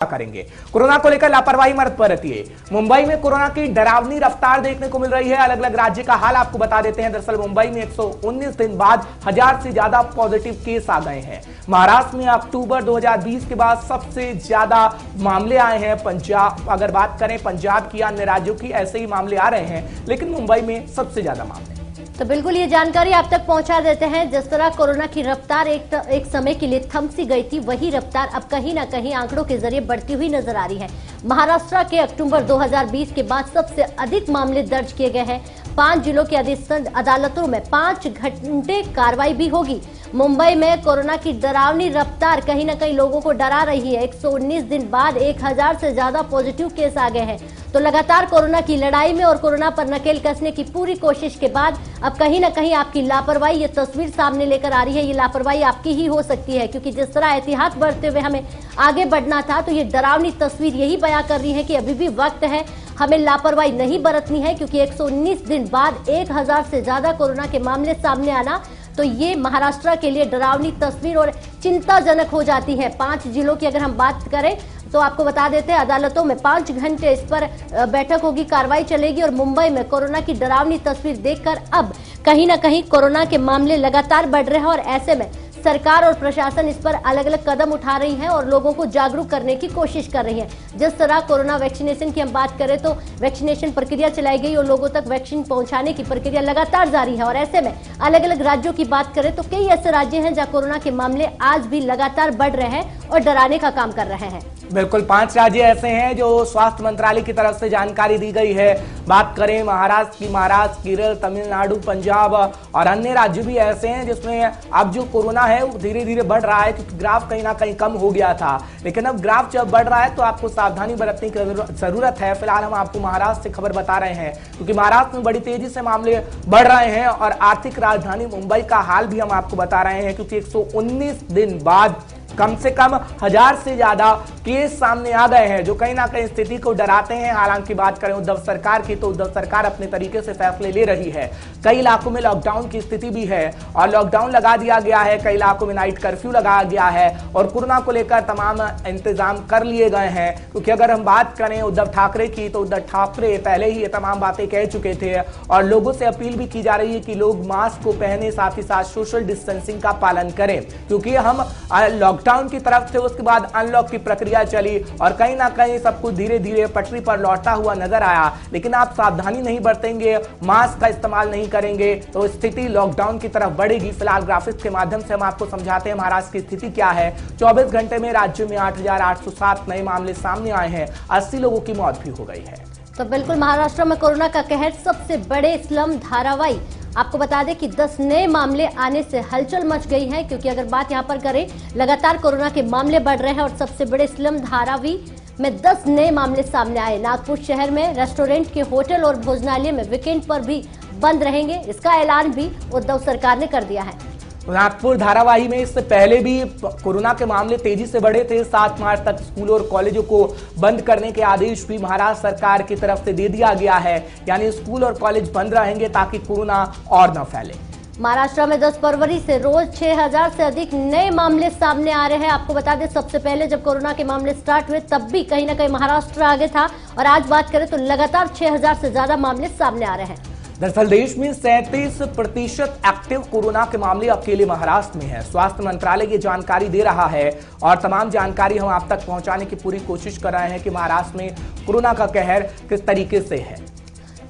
करेंगे। कोरोना को लेकर लापरवाही मत बरतिए। मुंबई में कोरोना की डरावनी रफ्तार देखने को मिल रही है। अलग अलग राज्य का हाल आपको बता देते हैं। दरअसल मुंबई में 119 दिन बाद 1000 से ज्यादा पॉजिटिव केस आ गए हैं। महाराष्ट्र में अक्टूबर 2020 के बाद सबसे ज्यादा मामले आए हैं। पंजाब, अगर बात करें पंजाब की, अन्य राज्यों की, ऐसे ही मामले आ रहे हैं, लेकिन मुंबई में सबसे ज्यादा मामले। तो बिल्कुल ये जानकारी आप तक पहुंचा देते हैं। जिस तरह कोरोना की रफ्तार एक समय के लिए थम सी गई थी, वही रफ्तार अब कहीं ना कहीं आंकड़ों के जरिए बढ़ती हुई नजर आ रही है। महाराष्ट्र के अक्टूबर 2020 के बाद सबसे अधिक मामले दर्ज किए गए हैं। 5 जिलों की अदालतों में 5 घंटे कार्रवाई भी होगी। मुंबई में कोरोना की डरावनी रफ्तार कहीं ना कहीं लोगों को डरा रही है। 119 दिन बाद 1000 से ज्यादा पॉजिटिव केस आ गए हैं। तो लगातार कोरोना की लड़ाई में और कोरोना पर नकेल कसने की पूरी कोशिश के बाद अब कहीं ना कहीं आपकी लापरवाही ये तस्वीर सामने लेकर आ रही है। ये लापरवाही आपकी ही हो सकती है, क्योंकि जिस तरह एहतियात बरतते हुए हमें आगे बढ़ना था, तो ये डरावनी तस्वीर यही बयां कर रही है कि अभी भी वक्त है, हमें लापरवाही नहीं बरतनी है। क्योंकि 119 दिन बाद 1000 से ज्यादा कोरोना के मामले सामने आना, तो ये महाराष्ट्र के लिए डरावनी तस्वीर और चिंताजनक हो जाती है। 5 जिलों की अगर हम बात करें तो आपको बता देते हैं, अदालतों में 5 घंटे इस पर बैठक होगी, कार्रवाई चलेगी। और मुंबई में कोरोना की डरावनी तस्वीर देखकर अब कहीं ना कहीं कोरोना के मामले लगातार बढ़ रहे हैं और ऐसे में सरकार और प्रशासन इस पर अलग अलग कदम उठा रही है और लोगों को जागरूक करने की कोशिश कर रही है। जिस तरह कोरोना वैक्सीनेशन की हम बात करें तो वैक्सीनेशन प्रक्रिया चलाई गई और लोगों तक वैक्सीन पहुंचाने की प्रक्रिया लगातार जारी है। और ऐसे में अलग अलग राज्यों की बात करें तो कई ऐसे राज्य हैं जहां कोरोना के मामले आज भी लगातार बढ़ रहे हैं और डराने का काम कर रहे हैं। बिल्कुल 5 राज्य ऐसे हैं जो स्वास्थ्य मंत्रालय की तरफ से जानकारी दी गई है। बात करें महाराष्ट्र की, महाराष्ट्र, केरल, तमिलनाडु, पंजाब और अन्य राज्य भी ऐसे हैं जिसमें अब जो कोरोना है वो धीरे धीरे बढ़ रहा है, क्योंकि ग्राफ कहीं ना कहीं कम हो गया था। लेकिन अब ग्राफ जब बढ़ रहा है तो आपको सावधानी बरतने की जरूरत है। फिलहाल हम आपको महाराष्ट्र से खबर बता रहे हैं, क्योंकि महाराष्ट्र में बड़ी तेजी से मामले बढ़ रहे हैं और आर्थिक राजधानी मुंबई का हाल भी हम आपको बता रहे हैं, क्योंकि 119 दिन बाद कम से कम 1000 से ज्यादा केस सामने आ गए हैं, जो कहीं ना कहीं स्थिति को डराते हैं। हालांकि बात करें उद्धव सरकार की, तो उद्धव सरकार अपने तरीके से फैसले ले रही है। कई इलाकों में लॉकडाउन की स्थिति भी है और लॉकडाउन लगा दिया गया है। कई इलाकों में नाइट कर्फ्यू लगाया गया है और कोरोना को लेकर तमाम इंतजाम कर लिए गए हैं। क्योंकि अगर हम बात करें उद्धव ठाकरे की, तो उद्धव ठाकरे पहले ही ये तमाम बातें कह चुके थे और लोगों से अपील भी की जा रही है कि लोग मास्क को पहने, साथ ही साथ सोशल डिस्टेंसिंग का पालन करें। क्योंकि हम लॉकडाउन की तरफ से उसके बाद अनलॉक की प्रक्रिया चली और कहीं ना कहीं सब कुछ धीरे धीरे पटरी पर लौटता हुआ नजर आया। लेकिन आप सावधानी नहीं बरतेंगे, मास्क का इस्तेमाल नहीं करेंगे, तो स्थिति लॉकडाउन की तरफ बढ़ेगी। फिलहाल ग्राफिक्स के माध्यम से हम आपको समझाते हैं महाराष्ट्र की स्थिति क्या है। 24 घंटे में राज्य में 8807 नए मामले सामने आए हैं। 80 लोगों की मौत भी हो गई है। तो बिल्कुल महाराष्ट्र में कोरोना का कहर, सबसे बड़े स्लम धारावाही। आपको बता दें कि 10 नए मामले आने से हलचल मच गई है, क्योंकि अगर बात यहां पर करें, लगातार कोरोना के मामले बढ़ रहे हैं और सबसे बड़े स्लम धारावी में 10 नए मामले सामने आए। नागपुर शहर में रेस्टोरेंट के होटल और भोजनालय में वीकेंड पर भी बंद रहेंगे। इसका ऐलान भी उद्धव सरकार ने कर दिया है। नागपुर धारावाही में इससे पहले भी कोरोना के मामले तेजी से बढ़े थे। 7 मार्च तक स्कूलों और कॉलेजों को बंद करने के आदेश भी महाराष्ट्र सरकार की तरफ से दे दिया गया है। यानी स्कूल और कॉलेज बंद रहेंगे ताकि कोरोना और न फैले। महाराष्ट्र में 10 फरवरी से रोज 6000 से अधिक नए मामले सामने आ रहे हैं। आपको बता दें, सबसे पहले जब कोरोना के मामले स्टार्ट हुए तब भी कहीं ना कहीं महाराष्ट्र आगे था और आज बात करें तो लगातार 6000 से ज्यादा मामले सामने आ रहे हैं। दरअसल देश में 37% एक्टिव कोरोना के मामले अकेले महाराष्ट्र में है। स्वास्थ्य मंत्रालय ये जानकारी दे रहा है और तमाम जानकारी हम आप तक पहुंचाने की पूरी कोशिश कर रहे हैं कि महाराष्ट्र में कोरोना का कहर किस तरीके से है।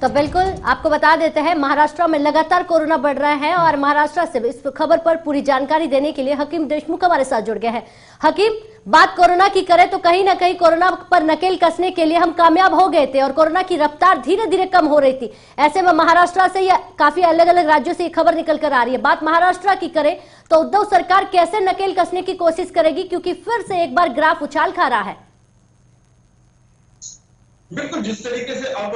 तो बिल्कुल आपको बता देते हैं, महाराष्ट्र में लगातार कोरोना बढ़ रहा है और महाराष्ट्र से इस खबर पर पूरी जानकारी देने के लिए हकीम देशमुख हमारे साथ जुड़ गए हैं। हकीम, बात कोरोना की करें तो कहीं ना कहीं कोरोना पर नकेल कसने के लिए हम कामयाब हो गए थे और कोरोना की रफ्तार धीरे धीरे कम हो रही थी। ऐसे में महाराष्ट्र से या काफी अलग अलग राज्यों से ये खबर निकल कर आ रही है। बात महाराष्ट्र की करें तो उद्धव सरकार कैसे नकेल कसने की कोशिश करेगी, क्योंकि फिर से एक बार ग्राफ उछाल खा रहा है। बिल्कुल, जिस तरीके से अब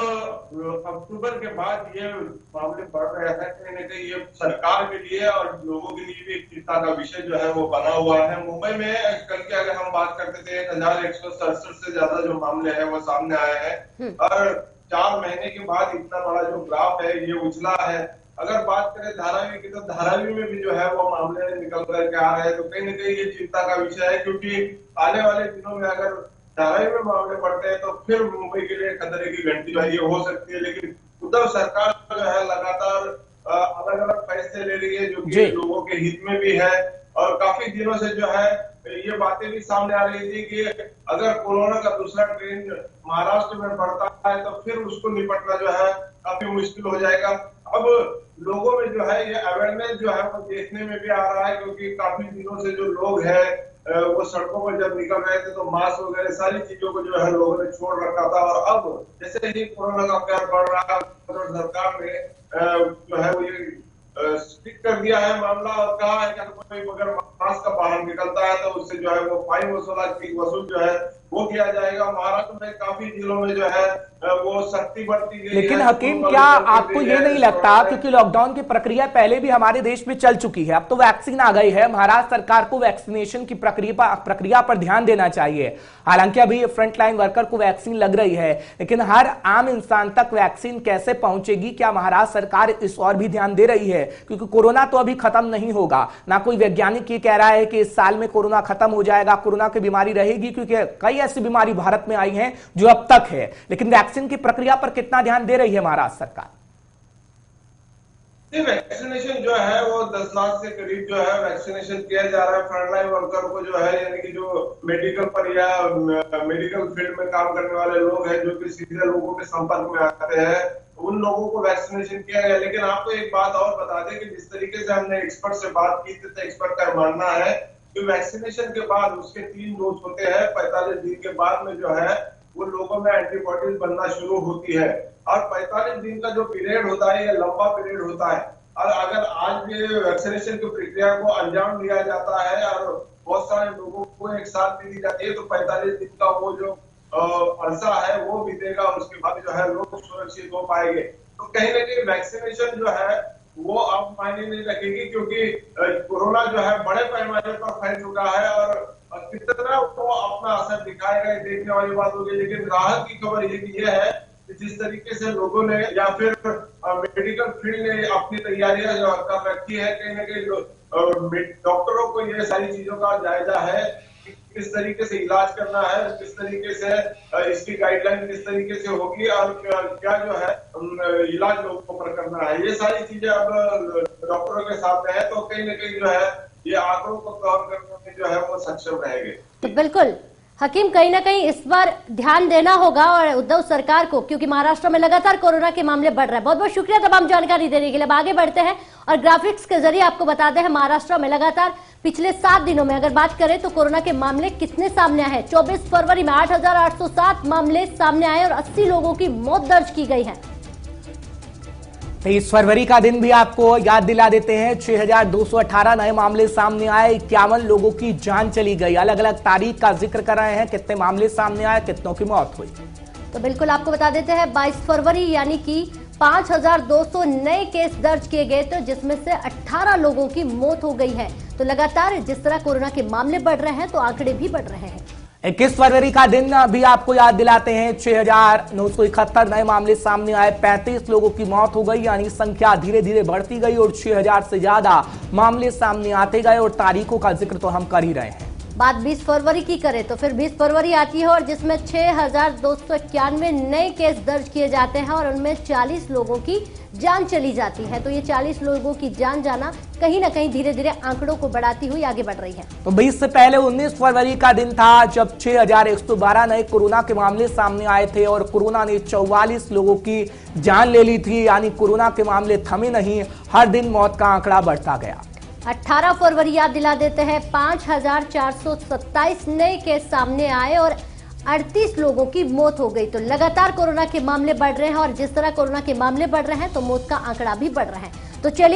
अक्टूबर के बाद ये मामले बढ़ रहे हैं, कहीं न कहीं ये सरकार के लिए और लोगों के लिए भी एक चिंता का विषय जो है वो बना हुआ है। मुंबई में कल की अगर हम बात करते थे, 1167 से ज्यादा जो मामले हैं वो सामने आए हैं और 4 महीने के बाद इतना बड़ा जो ग्राफ है ये उछला है। अगर बात करें धारावी की, तो धारावी में भी जो है वो मामले निकल करके आ रहे हैं, तो कहीं न कहीं ये चिंता का विषय है, क्योंकि आने वाले दिनों में अगर धारावी में मामले बढ़ते हैं तो फिर मुंबई के लिए खतरे की घंटी जो है ये हो सकती है। लेकिन उद्धव सरकार जो है लगातार अलग अलग फैसले ले रही है जो कि लोगों के हित में भी है। और काफी दिनों से जो है ये बातें भी सामने आ रही थी कि अगर कोरोना का दूसरा ट्रेंड महाराष्ट्र में बढ़ता है तो फिर उसको निपटना जो है काफी मुश्किल हो जाएगा। अब लोगों में जो है ये अवेयरनेस जो है वो देखने में भी आ रहा है, क्योंकि काफी दिनों से जो लोग हैं वो सड़कों पर जब निकल रहे थे तो मास्क वगैरह सारी चीजों को जो है लोगों ने छोड़ रखा था। और अब जैसे ही कोरोना का कहर बढ़ रहा है तो सरकार ने जो है वो ये स्ट्रिक्ट कर दिया है मामला और कहा है कि कोई अगर मास्क का बाहर निकलता है तो उससे जो है वो फाइन वसूल जो है वो किया जाएगा। महाराष्ट्र में काफी जिलों में जो है वो सख्ती बढ़ती गई। लेकिन हकीम, क्या आपको ये नहीं लगता, क्योंकि लॉकडाउन की प्रक्रिया पहले भी हमारे देश में चल चुकी है, अब तो वैक्सीन आ गई है, महाराष्ट्र सरकार को वैक्सीनेशन की प्रक्रिया पर ध्यान देना चाहिए। हालांकि अभी फ्रंटलाइन वर्कर को वैक्सीन लग रही है, लेकिन हर आम इंसान तक वैक्सीन कैसे पहुंचेगी? क्या महाराष्ट्र सरकार इस और भी ध्यान दे रही है? क्योंकि कोरोना तो अभी खत्म नहीं होगा, ना कोई वैज्ञानिक ये कह रहा है कि इस साल में कोरोना खत्म हो जाएगा, कोरोना की बीमारी रहेगी, क्योंकि कई ऐसी बीमारी भारत में आई हैं जो अब तक है। लेकिन वैक्सीन की प्रक्रिया पर कितना ध्यान दे रही है महाराष्ट्र सरकार? वैक्सीनेशन जो है वो 10 लाख से करीब जो है वैक्सीनेशन किया जा रहा है फ्रंटलाइन वर्कर को जो है, यानी कि जो मेडिकल पर या मेडिकल फील्ड में काम करने वाले लोग हैं जो कि सीधे लोगों के संपर्क में आते हैं, उन लोगों को वैक्सीनेशन किया गया। लेकिन आपको एक बात और बता दें कि जिस तरीके से हमने एक्सपर्ट से बात की थी तो एक्सपर्ट का मानना है कि वैक्सीनेशन के बाद उसके 3 डोज होते हैं, 45 दिन के बाद में जो है वो लोगों में एंटीबॉडीज बनना शुरू होती है। और 45 दिन का जो पीरियड होता है ये लंबा पीरियड होता है। और अगर आज भी वैक्सीनेशन की प्रक्रिया को अंजाम दिया जाता है और बहुत सारे लोगों को एक साथ दी जाती है तो 45 दिन का वो जो अरसा है वो बीतेगा, उसके बाद जो है लोग सुरक्षित हो पाएंगे। तो कहीं ना कहीं वैक्सीनेशन जो है वो अब मायने नहीं रखेगी, क्योंकि कोरोना जो है बड़े पैमाने पर फैल चुका है और कितना वो अपना असर दिखाएगा ये देखने वाली बात होगी। लेकिन राहत की खबर ये है कि जिस तरीके से लोगों ने या फिर मेडिकल फील्ड ने अपनी तैयारियां कर रखी है, कहीं ना कहीं डॉक्टरों को ये सारी चीजों का जायजा है कि किस तरीके से इलाज करना है, किस तरीके से इसकी गाइडलाइन किस तरीके से होगी और क्या जो है इलाज लोगों पर करना है, ये सारी चीजें अब डॉक्टरों के साथ है। तो कहीं ना कहीं जो है ये आंकड़ों को कवर करने में जो है वो सक्षम रहेंगे। तो बिल्कुल हकीम, कहीं ना कहीं इस बार ध्यान देना होगा और उद्धव सरकार को, क्योंकि महाराष्ट्र में लगातार कोरोना के मामले बढ़ रहे हैं। बहुत बहुत शुक्रिया तमाम जानकारी देने के लिए। अब आगे बढ़ते हैं और ग्राफिक्स के जरिए आपको बताते हैं महाराष्ट्र में लगातार पिछले 7 दिनों में अगर बात करें तो कोरोना के मामले कितने सामने आए हैं। 24 फरवरी में 8,807 मामले सामने आए और 80 लोगों की मौत दर्ज की गई है। 23 फरवरी का दिन भी आपको याद दिला देते हैं, 6,218 नए मामले सामने आए, 51 लोगों की जान चली गई। अलग अलग तारीख का जिक्र कर रहे हैं, कितने मामले सामने आए, कितनों की मौत हुई। तो बिल्कुल आपको बता देते हैं 22 फरवरी यानी कि 5,200 नए केस दर्ज किए गए थे, जिसमें से 18 लोगों की मौत हो गई है। तो लगातार जिस तरह कोरोना के मामले बढ़ रहे हैं तो आंकड़े भी बढ़ रहे हैं। 21 फरवरी का दिन भी आपको याद दिलाते हैं, 6,971 नए मामले सामने आए, 35 लोगों की मौत हो गई, यानी संख्या धीरे धीरे बढ़ती गई और 6,000 से ज्यादा मामले सामने आते गए। और तारीखों का जिक्र तो हम कर ही रहे हैं। बात 20 फरवरी की करें तो फिर 20 फरवरी आती है और जिसमें 6,291 नए केस दर्ज किए जाते हैं और उनमें 40 लोगों की जान चली जाती है। तो ये 40 लोगों की जान जाना कहीं ना कहीं धीरे धीरे आंकड़ों को बढ़ाती हुई आगे बढ़ रही है। तो 20 से पहले 19 फरवरी का दिन था जब 6,112 नए कोरोना के मामले सामने आए थे और कोरोना ने 44 लोगों की जान ले ली थी, यानी कोरोना के मामले थमे नहीं, हर दिन मौत का आंकड़ा बढ़ता गया। 18 फरवरी याद दिला देते हैं, 5,427 नए केस सामने आए और 38 लोगों की मौत हो गई। तो लगातार कोरोना के मामले बढ़ रहे हैं और जिस तरह कोरोना के मामले बढ़ रहे हैं तो मौत का आंकड़ा भी बढ़ रहा है। तो चलिए